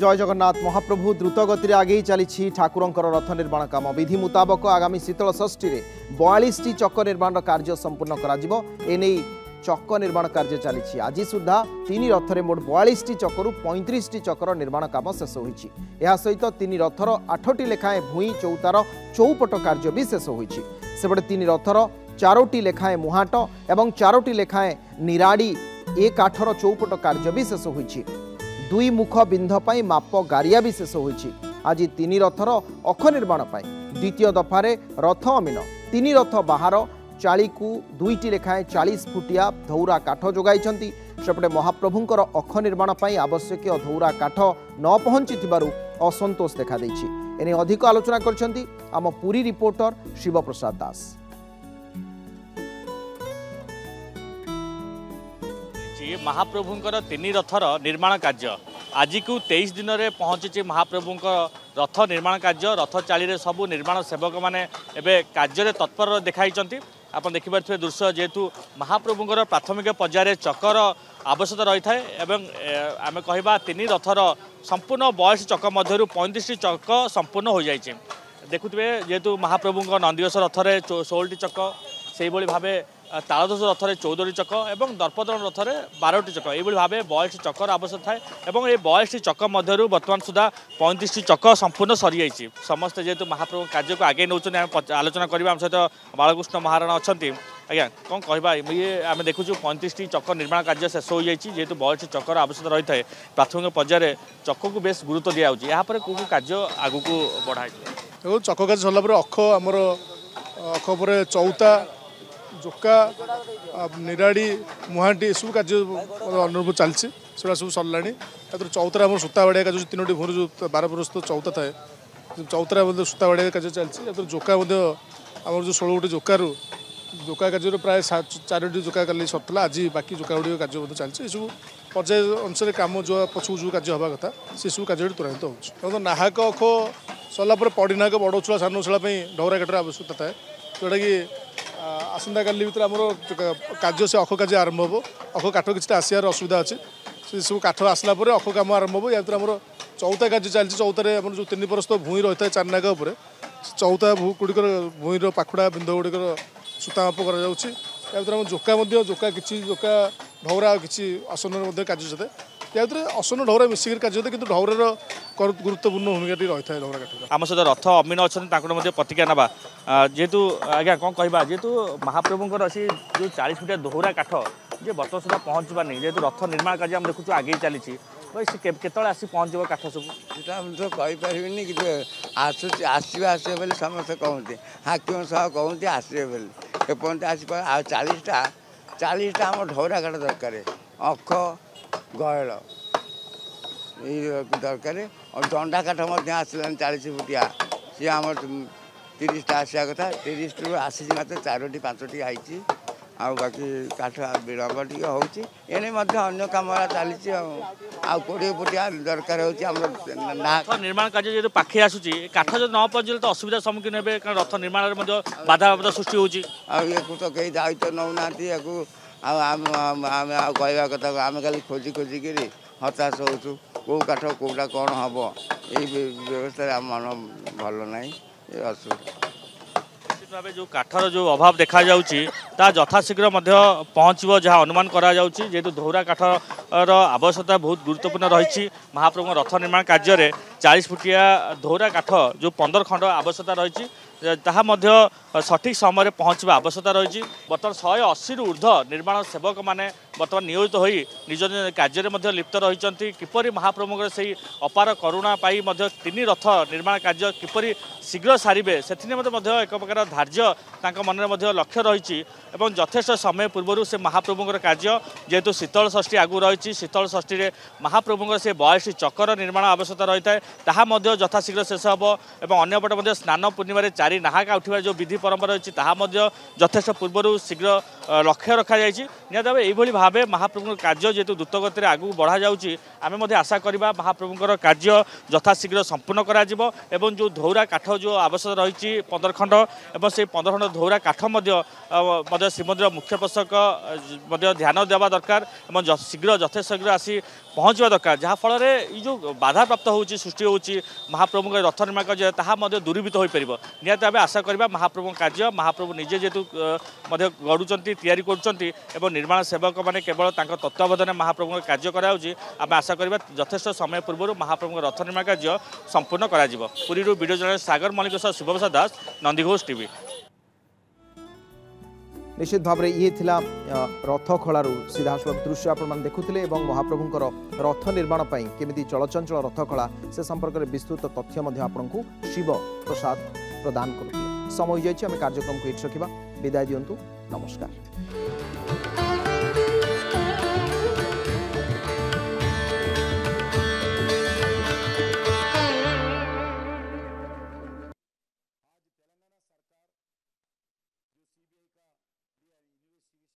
जय जगन्नाथ। महाप्रभु द्रुत गति आगे चली ठाकुरंकर रथ निर्माण काम विधि मुताबक आगामी शीतल षष्ठी में 42 चक निर्माण कार्य संपूर्ण कर चक निर्माण कार्य चली आज सुधा 3 रथरे मोट 42 चक्रु 35 चकर निर्माण काम शेष होती। सहित 3 रथर 8टी लेखाएं भूई चौतार चौपट कार्य भी शेष होती। सेपटे 3 रथर 4टी लेखाएं मुहाट और 4टी लेखाएं निराड़ी ए काठर चौपट कार्य भी शेष होती। 2 मुख बिंध पाई माप गारिया भी शेष होती। आज 3 रथर अख निर्माण द्वितीय दफारे रथ अमीन 3 रथ बाहर चाली को 2टी लेखाएं 40 फुटिया धौरा काठ जोगाई। सेपटे महाप्रभुंकर अख निर्माण आवश्यक धौरा काठ न पहुंची असंतोष देखा एने अधिक आलोचना करछंती आम पुरी रिपोर्टर शिव प्रसाद दास। महाप्रभुंकर 3 रथर निर्माण कार्य आज को 23 दिन में पहुंची। महाप्रभुंकर रथ निर्माण कार्य रथ चाली सबू निर्माण सेवक मैंने एवं कार्य तत्पर देखाई। आप देखिपे दृश्य जेहेतु महाप्रभुंकर प्राथमिक पर्यायर चकर आवश्यकता रही है। आम कह 3 रथर संपूर्ण 42 चक मध्य 35 चक संपूर्ण हो जाए। देखुए जेहेतु महाप्रभुंर नंदीघोष रथरे 16टी चक से भाव तालध्वज रथरे 14टी चक और दर्पदलन रथरे 12टी चक ये भाव 42 चकर आवश्यक थाए। ये 42 चक मध्य बर्तमान सुधा 35 चक संपूर्ण सरी जाइए। समस्ते जेहेतु महाप्रभु कार्य को आगे नौ आलोचना करवा आम सहित बालकृष्ण महाराणा अच्छा आज्ञा कौन कहवा ये आम देखु 35 चक निर्माण कार्य शेष हो जाए। जेहेतु 42 चकर आवश्यकता रही है प्राथमिक पर्यायर चक को बेस गुरुत्व दिया यापर कौ कार्य आगू को बढ़ाई देखो चक कार्य सरला अख आमर अख पर चौता जोका निराड़ी मुहाटी सब कार्य अनुरूप चलती सब सरला चौथार आम सूता बाड़िया कार्य 3टी भूर जो 12 प्रस्त चौथा थाए चौथार सूता बाड़िया कार्य चलती। जोका आम जो 16 जोकारु जोका कार्य प्राय 4टी जोका कल सरला आज बाकी जोका गुड़ कार्य चलती। सब पर्याय अनुसार कम जो पछू जो कार्य हवा कथा से सब कार्य त्वरान्वित हो नाहक अख सरला पड़ी नाहक बड़ छुआ सान छुआ ढौरा काठर आवश्यकता थाए जोटा कि आसंता काली भर आम कार्य से अख कार्य आरंभ हो। अख काठ कि आसार असुविधा अच्छे से सब काठ आसला अख कम आरंभ हो। या आम चौथा कार्य चलती चौथार जो 3 परस्त भूई रही है 4 नाग उपर चौथा गुड़िक भूईर पाखुड़ा बिंद गुड़िक सूता माप कर जोका जोका कि जोका ढौरा कि आसन कार्य सहित या आसन ढौरा मिसिक कार्य कि ढौरार गुरुत्वपूर्ण भूमिका रही है। ढौरा काठ आम सहित रथ अमीन अच्छा प्रतिक्रिया ना जेहेतु आज्ञा कौन कहवा जेहेतु महाप्रभुंर सी जो 40 फुटिया दोहरा काठ जे बर्तमान सुधा पहुँच पारनी जेहेतु रथ निर्माण कार्य आम देखु आगे चली केत आसी पहुँच काठ सब तो कहीपरि कि आसवे आसवे बोले समस्त कहते हाकिम सह कहते आसवे बोले एपर्त आसी 40टा आम ढौरा काठ दरकार अख गयल दरकार और दंडा काठ आसला 40 फुटिया सी आम 30टा आसा कथा 30 टू आसी मात्र 4टी 5टी आई आ बाकी काठ विलम्ब टी होने अन्य कम चली 20 फुटिया दरकार हो। निर्माण कार्य जेहतु पाखे आसूची काठ जो न पहुँचे तो असुविधा सम्मुखीन हे कारण रथ निर्माण बाधा बाधा सृष्टि होगी तो कई दायित्व नौना कहवा कथा आम खाली खोजी खोजिकी हताश हो कौ काठ कौटा कौन हम ये व्यवस्था मन भल ना असुविधा भाव जो काठर जो अभाव देखा ता यथाशीघ्र पहुँचब जहाँ अनुमान करा जेहेतु धौरा काठर आवश्यकता बहुत गुरुत्वपूर्ण रही। महाप्रभु रथ निर्माण कार्य 40 फुटिया धौरा काठ जो 15 खंड आवश्यकता रही ताहा सठिक समय पहुँचवा आवश्यकता रही। बर्तमान 180 ऊर्ध्व निर्माण सेवक मैंने बर्तमान नियोजित हो निज कार्य लिप्त रही किपरि महाप्रभुंर से अपार करुणा पाई 3 रथ निर्माण कार्य किपरि शीघ्र सारे से एक प्रकार धार्य मन में लक्ष्य रही यथेष्ट समय पूर्व से महाप्रभुंर कार्य जेहेतु शीतल षष्ठी आगू रही शीतल षष्ठी में महाप्रभुंर से 42 चकर निर्माण आवश्यकता रही है ताहा यथाशीघ्र शेष हम और अंपटे स्नान पूर्णिम 4 नारी नाहाका उठा जो विधि परंपरा अच्छी यथेष पूर्व शीघ्र लक्ष्य रखा निहत भाव यही भाव महाप्रभु कार्य जेहेतु द्रुत गति आगू बढ़ा जाऊँगी आम आशा करवा महाप्रभुर कार्य यथाशीघ्र संपूर्ण करा जो धौरा काठ जो आवश्यक रही 15 खंड और से 15 खंड धौरा काठ श्रीमंदिर मुख्य प्रशासक ध्यान देवा दरकार शीघ्र यथेशीघ्र आसी पहुँचवा दरकार जहाँफल जो बाधा प्राप्त होची सृष्टि होची महाप्रभु रथ निर्माण कार्य ताहा दूरीभूत हो पार निहत भाव आशा करवा महाप्रभु कार्य महाप्रभु निजे जेहेतु गढ़ुंट तैयारी कर निर्माण सेवक मैंने केवल तत्वावधान महाप्रभु कार्य कराम आशा करवा यथेष समय पूर्व महाप्रभु रथ निर्माण कार्य संपूर्ण करा पुरी वीडियो जर्नलिस्ट सागर मल्लिक सह शुभप्रसाद दास नंदीघोष टीवी। निश्चित भाव में ये थिला रथ खोलारू सीधासलख दृश्य आपण देखुले महाप्रभुंर रथ निर्माण केमिति चलचंचल रथ खोला से संपर्क में विस्तृत तथ्य आपको शिव प्रसाद प्रदान करुले। समय हो जाए कार्यक्रम को ये रखा विदाय दिंतु नमस्कार।